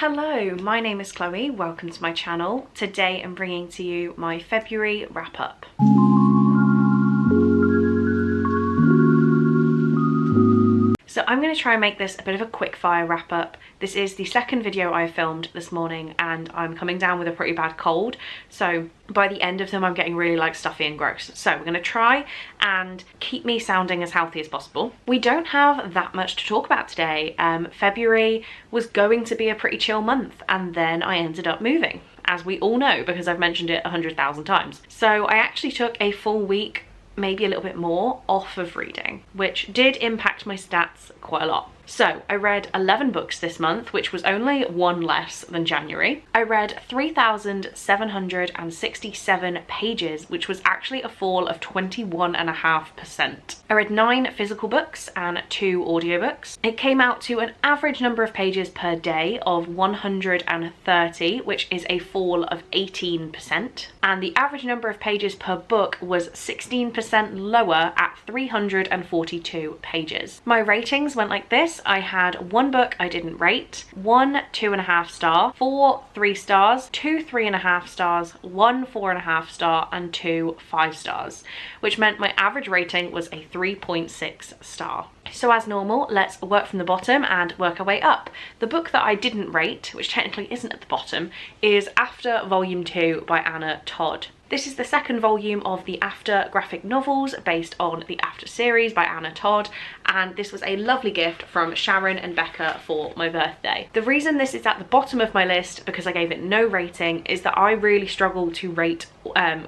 Hello, my name is Chloe, welcome to my channel. Today I'm bringing to you my February wrap-up. So I'm going to try and make this a bit of a quick fire wrap up. This is the second video I filmed this morning and I'm coming down with a pretty bad cold. So by the end of them I'm getting really stuffy and gross. So we're going to try and keep me sounding as healthy as possible. We don't have that much to talk about today. February was going to be a pretty chill month and then I ended up moving, as we all know because I've mentioned it 100,000 times. So I actually took a full week, maybe a little bit more, off of reading, which did impact my stats quite a lot. So I read 11 books this month, which was only one less than January. I read 3,767 pages, which was actually a fall of 21.5%. I read 9 physical books and 2 audiobooks. It came out to an average number of pages per day of 130, which is a fall of 18%. And the average number of pages per book was 16% lower at 342 pages. My ratings went like this. I had 1 book I didn't rate, 1 2.5 star, 4 3 stars, 2 3.5 stars, 1 4.5 star, and 2 5 stars, which meant my average rating was a 3.6 star. So as normal, let's work from the bottom and work our way up. The book that I didn't rate, which technically isn't at the bottom, is After Volume 2 by Anna Todd. This is the second volume of the After graphic novels based on the After series by Anna Todd, and this was a lovely gift from Sharon and Becca for my birthday. The reason this is at the bottom of my list, because I gave it no rating, is that I really struggle to rate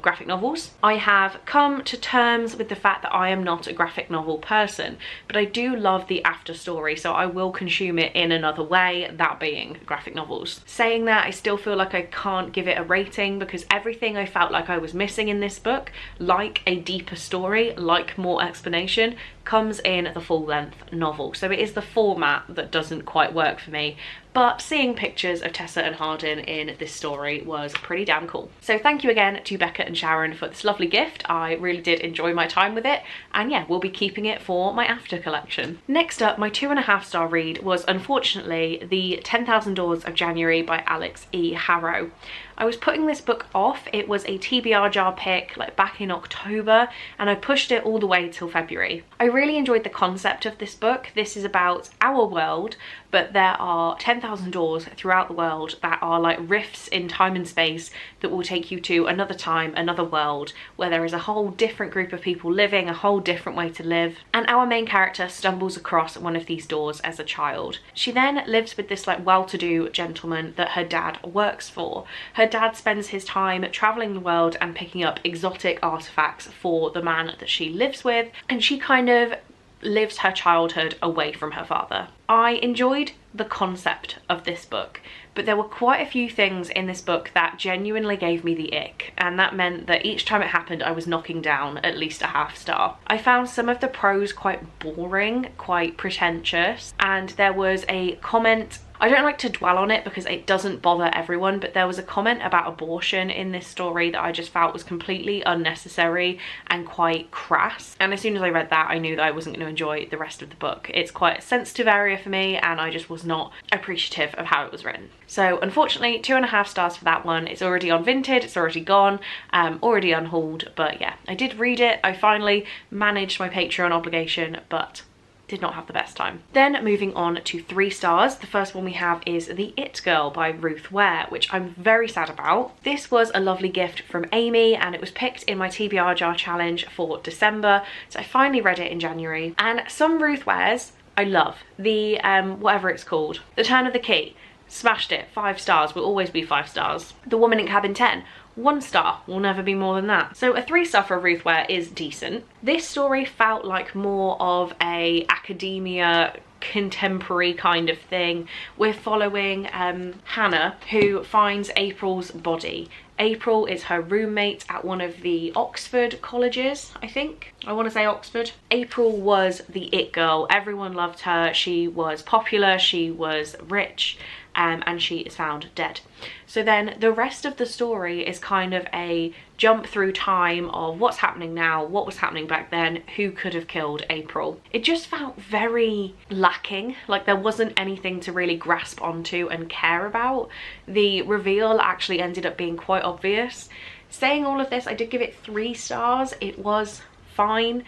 graphic novels. I have come to terms with the fact that I am not a graphic novel person, but I do love the After story, so I will consume it in another way, that being graphic novels. Saying that, I still feel like I can't give it a rating because everything I felt like I was missing in this book, like a deeper story, like more explanation, comes in the full-length novel. So it is the format that doesn't quite work for me, but seeing pictures of Tessa and Hardin in this story was pretty damn cool. So thank you again to Becca and Sharon for this lovely gift. I really did enjoy my time with it, and yeah, we'll be keeping it for my After collection. Next up, my 2.5 star read was unfortunately the 10,000 Doors of January by Alex E. Harrow. I was putting this book off. It was a TBR jar pick back in October and I pushed it all the way till February. I really enjoyed the concept of this book. This is about our world, but there are 10,000 doors throughout the world that are like rifts in time and space that will take you to another time, another world, where there is a whole different group of people living, a whole different way to live. And our main character stumbles across one of these doors as a child. She then lives with this well-to-do gentleman that her dad works for. Her dad spends his time traveling the world and picking up exotic artifacts for the man that she lives with, and she kind of lives her childhood away from her father. I enjoyed the concept of this book, but there were quite a few things in this book that genuinely gave me the ick, and that meant that each time it happened I was knocking down at least a half star. I found some of the prose quite boring, quite pretentious, and there was a comment, I don't like to dwell on it because it doesn't bother everyone, but there was a comment about abortion in this story that I just felt was completely unnecessary and quite crass. And as soon as I read that, I knew that I wasn't going to enjoy the rest of the book. It's quite a sensitive area for me and I just was not appreciative of how it was written. So unfortunately, 2.5 stars for that one. It's already on Vinted, it's already gone, already unhauled, but yeah, I did read it. I finally managed my Patreon obligation, but did not have the best time. Then moving on to 3 stars, the first one we have is The It Girl by Ruth Ware, which I'm very sad about. This was a lovely gift from Amy and it was picked in my TBR jar challenge for December, so I finally read it in January. And some Ruth Wares I love. The whatever it's called, The Turn of the Key, smashed it, 5 stars, will always be 5 stars. The Woman in Cabin 10, 1 star, will never be more than that. So a 3 star for Ruth Ware is decent. This story felt like more of a academia contemporary kind of thing. We're following Hannah, who finds April's body. April is her roommate at one of the Oxford colleges, I think. I want to say Oxford. April was the it girl. Everyone loved her. She was popular, she was rich, and she is found dead. So then the rest of the story is kind of a jump through time of what's happening now, what was happening back then, who could have killed April. It just felt very lacking, like there wasn't anything to really grasp onto and care about. The reveal actually ended up being quite obvious. Saying all of this, I did give it 3 stars. It was fine,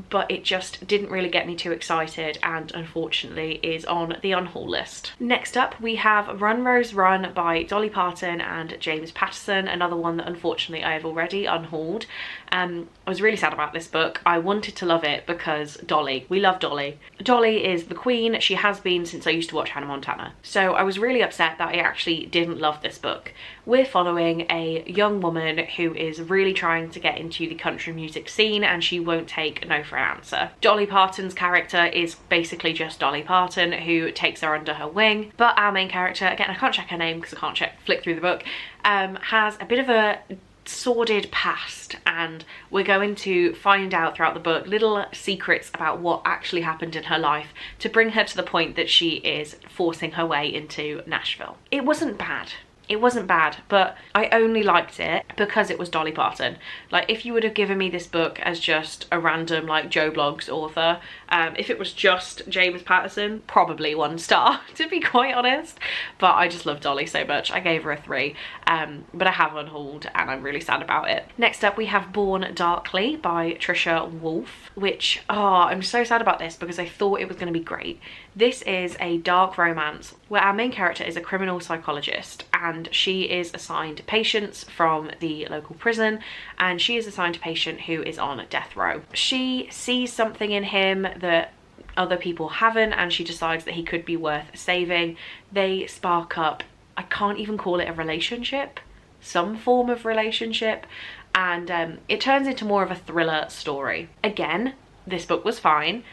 but it just didn't really get me too excited, and unfortunately is on the unhaul list. Next up we have Run Rose Run by Dolly Parton and James Patterson, another one that unfortunately I have already unhauled. I was really sad about this book. I wanted to love it because Dolly, we love Dolly. Dolly is the queen. She has been since I used to watch Hannah Montana. So I was really upset that I actually didn't love this book. We're following a young woman who is really trying to get into the country music scene, and she won't take no for an answer. Dolly Parton's character is basically just Dolly Parton, who takes her under her wing, but our main character, again I can't check her name because I can't flick through the book, has a bit of a sordid past, and we're going to find out throughout the book little secrets about what actually happened in her life to bring her to the point that she is forcing her way into Nashville. It wasn't bad. It wasn't bad, but I only liked it because it was Dolly Parton. Like, if you would have given me this book as just a random like Joe Blogs author, if it was just James Patterson, probably 1 star to be quite honest, but I just love Dolly so much. I gave her a 3, but I have unhauled and I'm really sad about it. Next up we have Born Darkly by Trisha Wolfe, which, I'm so sad about this because I thought it was going to be great. This is a dark romance where our main character is a criminal psychologist, and she is assigned patients from the local prison, and she is assigned a patient who is on death row. She sees something in him that other people haven't, and she decides that he could be worth saving. They spark up, I can't even call it a relationship, some form of relationship, and it turns into more of a thriller story. Again, this book was fine,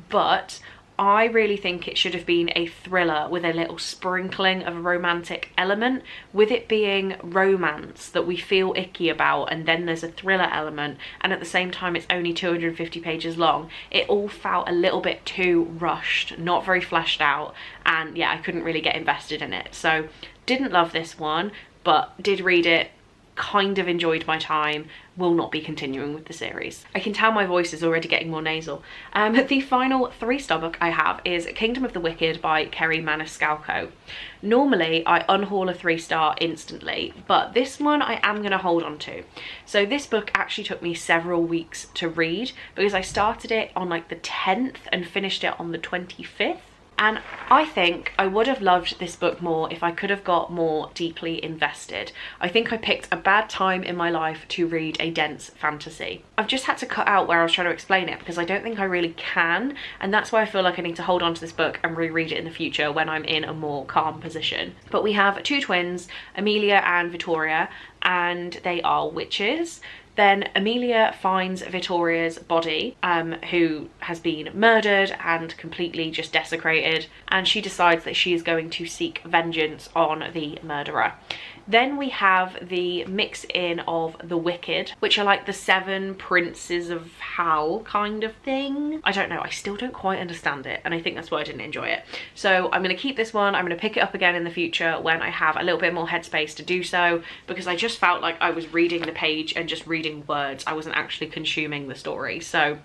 but I really think it should have been a thriller with a little sprinkling of a romantic element, with it being romance that we feel icky about, and then there's a thriller element, and at the same time it's only 250 pages long. It all felt a little bit too rushed, not very fleshed out, and yeah, I couldn't really get invested in it. So didn't love this one, but did read it, kind of enjoyed my time, will not be continuing with the series. I can tell my voice is already getting more nasal. The final 3-star book I have is Kingdom of the Wicked by Kerri Maniscalco. Normally I unhaul a 3-star instantly, but this one I am going to hold on to. So this book actually took me several weeks to read because I started it on like the 10th and finished it on the 25th. And I think I would have loved this book more if I could have got more deeply invested. I think I picked a bad time in my life to read a dense fantasy. I've just had to cut out where I was trying to explain it because I don't think I really can, and that's why I feel like I need to hold on to this book and reread it in the future when I'm in a more calm position. But we have 2 twins, Amelia and Victoria, and they are witches. Then Amelia finds Victoria's body, who has been murdered and completely just desecrated, and she decides that she is going to seek vengeance on the murderer. Then we have the mix in of the Wicked, which are like the 7 princes of Hell kind of thing. I don't know, I still don't quite understand it, and I think that's why I didn't enjoy it. So I'm going to keep this one. I'm going to pick it up again in the future when I have a little bit more headspace to do so, because I just felt like I was reading the page and just reading words. I wasn't actually consuming the story. So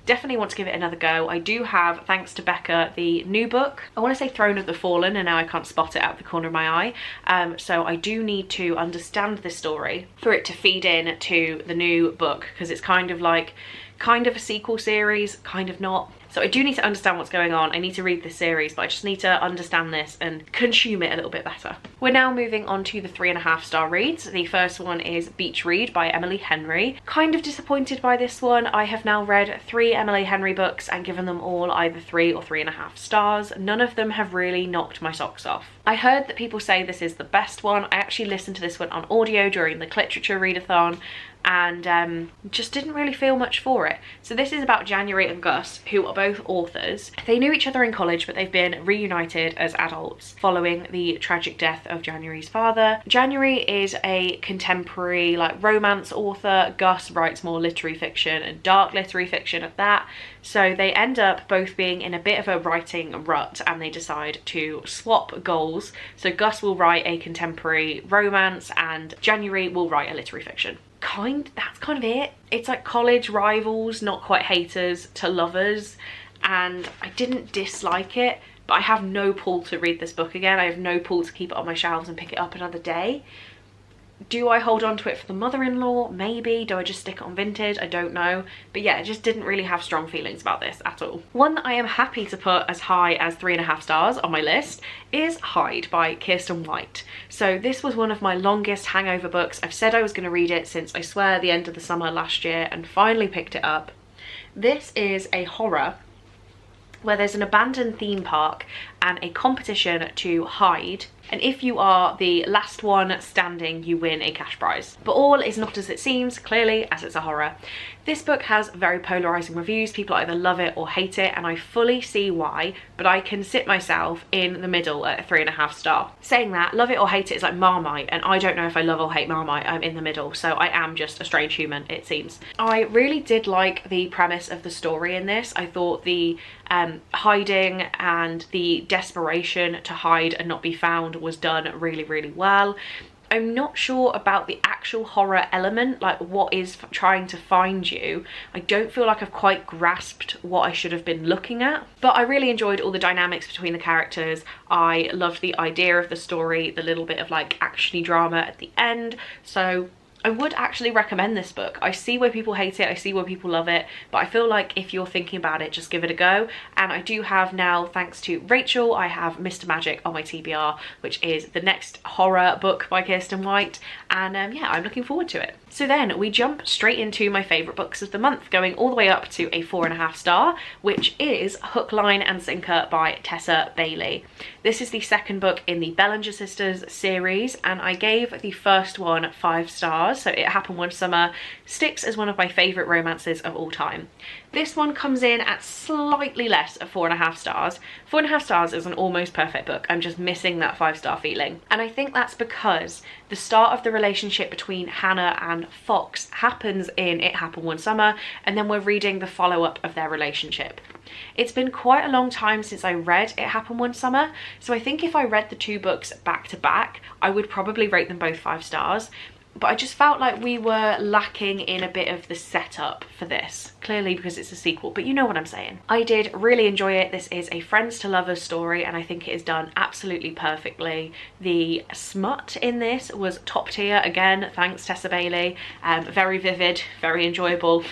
definitely want to give it another go. I do have, thanks to Becca, the new book. I want to say Throne of the Fallen, and now I can't spot it out the corner of my eye. So I do need to understand this story for it to feed in to the new book, because it's kind of a sequel series, kind of not. So I do need to understand what's going on. I need to read this series, but I just need to understand this and consume it a little bit better. We're now moving on to the 3.5-star reads. The first one is Beach Read by Emily Henry. Kind of disappointed by this one. I have now read 3 Emily Henry books and given them all either 3 or 3.5 stars. None of them have really knocked my socks off. I heard that people say this is the best one. I actually listened to this one on audio during the literature readathon, and just didn't really feel much for it. So this is about January and Gus, who are both authors. They knew each other in college, but they've been reunited as adults following the tragic death of January's father. January is a contemporary like romance author. Gus writes more literary fiction, and dark literary fiction at that. So they end up both being in a bit of a writing rut and they decide to swap goals. So Gus will write a contemporary romance and January will write a literary fiction. That's kind of it. It's like college rivals, not quite haters, to lovers, and I didn't dislike it, but I have no pull to read this book again. I have no pull to keep it on my shelves and pick it up another day. Do I hold on to it for the mother-in-law? Maybe. Do I just stick it on Vinted? I don't know. But yeah, I just didn't really have strong feelings about this at all. One that I am happy to put as high as 3.5 stars on my list is Hyde by Kirsten White. So this was one of my longest hangover books. I've said I was going to read it since, I swear, the end of the summer last year, and finally picked it up. This is a horror where there's an abandoned theme park and a competition to hide, and if you are the last one standing, you win a cash prize. But all is not as it seems, clearly, as it's a horror. This book has very polarizing reviews. People either love it or hate it, and I fully see why, but I can sit myself in the middle at a 3.5 star. Saying that, love it or hate it is like Marmite, and I don't know if I love or hate Marmite. I'm in the middle, so I am just a strange human, it seems. I really did like the premise of the story in this. I thought the hiding and the desperation to hide and not be found was done really, really well. I'm not sure about the actual horror element, like what is trying to find you. I don't feel like I've quite grasped what I should have been looking at, but I really enjoyed all the dynamics between the characters. I loved the idea of the story, the little bit of like actiony drama at the end. So I would actually recommend this book. I see why people hate it, I see why people love it, but I feel like if you're thinking about it, just give it a go. And I do have now, thanks to Rachel, I have Mr Magic on my TBR, which is the next horror book by Kirsten White, and yeah, I'm looking forward to it. So then we jump straight into my favourite books of the month, going all the way up to a 4.5 star, which is Hookline and Sinker by Tessa Bailey. This is the second book in the Bellinger Sisters series, and I gave the first one 5 stars. So It Happened One Summer sticks as one of my favourite romances of all time. This one comes in at slightly less of 4.5 stars. 4.5 stars is an almost perfect book. I'm just missing that 5-star feeling. And I think that's because the start of the relationship between Hannah and Fox happens in It Happened One Summer, and then we're reading the follow-up of their relationship. It's been quite a long time since I read It Happened One Summer, so I think if I read the 2 books back to back, I would probably rate them both 5 stars. But I just felt like we were lacking in a bit of the setup for this. Clearly because it's a sequel, but you know what I'm saying. I did really enjoy it. This is a friends to lovers story, and I think it is done absolutely perfectly. The smut in this was top tier, again, thanks Tessa Bailey. Very vivid, very enjoyable.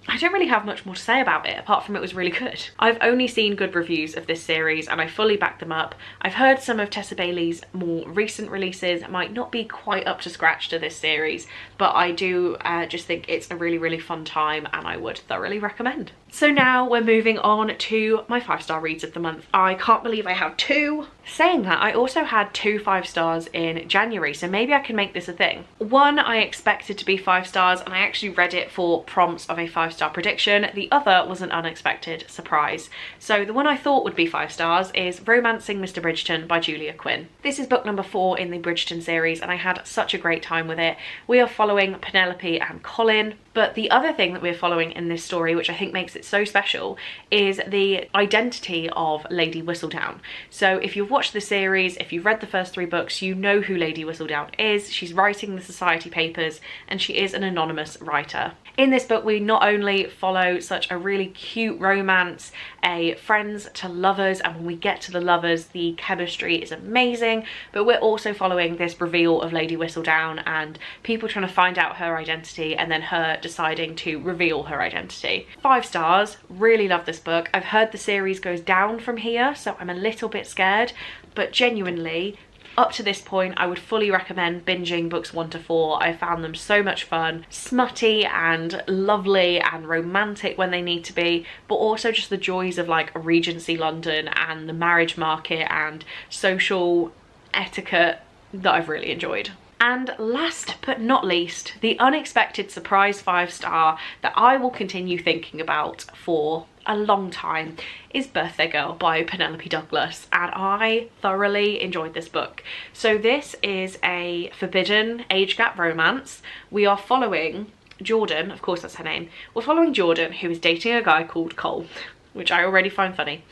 I don't really have much more to say about it, apart from it was really good. I've only seen good reviews of this series and I fully back them up. I've heard some of Tessa Bailey's more recent releases might not be quite up to scratch to this series, but I do just think it's a really, really fun time and I would thoroughly recommend. So now we're moving on to my 5-star reads of the month. I can't believe I have 2. Saying that, I also had 2 5 stars in January, so maybe I can make this a thing. One I expected to be 5 stars and I actually read it for prompts of a 5-star prediction. The other was an unexpected surprise. So the one I thought would be 5 stars is Romancing Mr Bridon by Julia Quinn. This is book number 4 in the Bridgerton series and I had such a great time with it. We are following Penelope and Colin, but the other thing that we're following in this story, which I think makes it so special, is the identity of Lady Whistledown. So if you've watched the series, if you've read the first 3 books, you know who Lady Whistledown is. She's writing the Society Papers and she is an anonymous writer. In this book, we not only follow such a really cute romance, a friends to lovers, and when we get to the lovers, the chemistry is amazing, but we're also following this reveal of Lady Whistledown and people trying to find out her identity and then her deciding to reveal her identity. 5 stars, really love this book. I've heard the series goes down from here, so I'm a little bit scared, but genuinely, up to this point, I would fully recommend binging books 1 to 4. I found them so much fun, smutty and lovely and romantic when they need to be, but also just the joys of like Regency London and the marriage market and social etiquette that I've really enjoyed. And last but not least, the unexpected surprise 5-star that I will continue thinking about for a long time is Birthday Girl by Penelope Douglas, and I thoroughly enjoyed this book. So this is a forbidden age gap romance. We are following Jordan, of course that's her name, we're following Jordan, who is dating a guy called Cole, which I already find funny.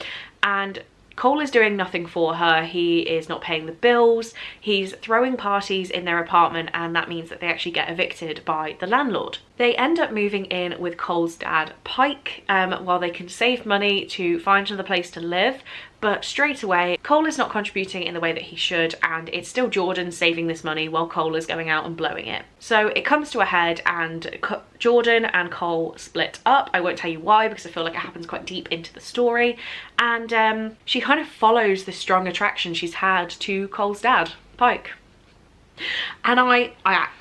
And Cole is doing nothing for her. He is not paying the bills. He's throwing parties in their apartment, and that means that they actually get evicted by the landlord. They end up moving in with Cole's dad, Pike, while they can save money to find another place to live. But straight away, Cole is not contributing in the way that he should, and it's still Jordan saving this money while Cole is going out and blowing it. So it comes to a head, and Jordan and Cole split up. I won't tell you why, because I feel like it happens quite deep into the story. And she kind of follows the strong attraction she's had to Cole's dad, Pike. And I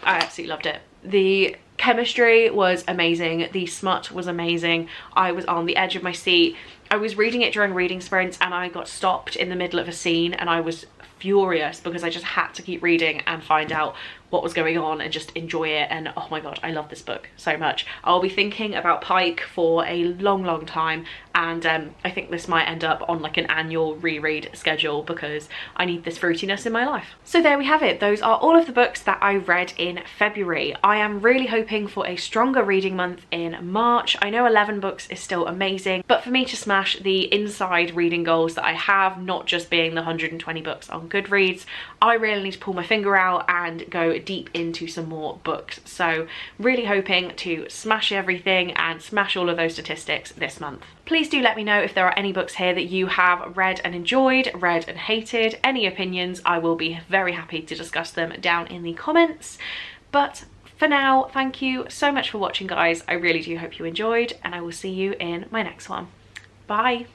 absolutely loved it. The chemistry was amazing. The smut was amazing. I was on the edge of my seat. I was reading it during reading sprints, and I got stopped in the middle of a scene, and I was furious because I just had to keep reading and find out what was going on and just enjoy it. And oh my god, I love this book so much. I'll be thinking about Pike for a long time, and I think this might end up on like an annual reread schedule because I need this fruitiness in my life. So there we have it. Those are all of the books that I read in February. I am really hoping for a stronger reading month in March. I know 11 books is still amazing, but for me to smash the inside reading goals that I have, not just being the 120 books on Goodreads, I really need to pull my finger out and go deep into some more books. So really hoping to smash everything and smash all of those statistics this month. Please do let me know if there are any books here that you have read and enjoyed, read and hated. Any opinions, I will be very happy to discuss them down in the comments. But for now, thank you so much for watching, guys. I really do hope you enjoyed, and I will see you in my next one. Bye.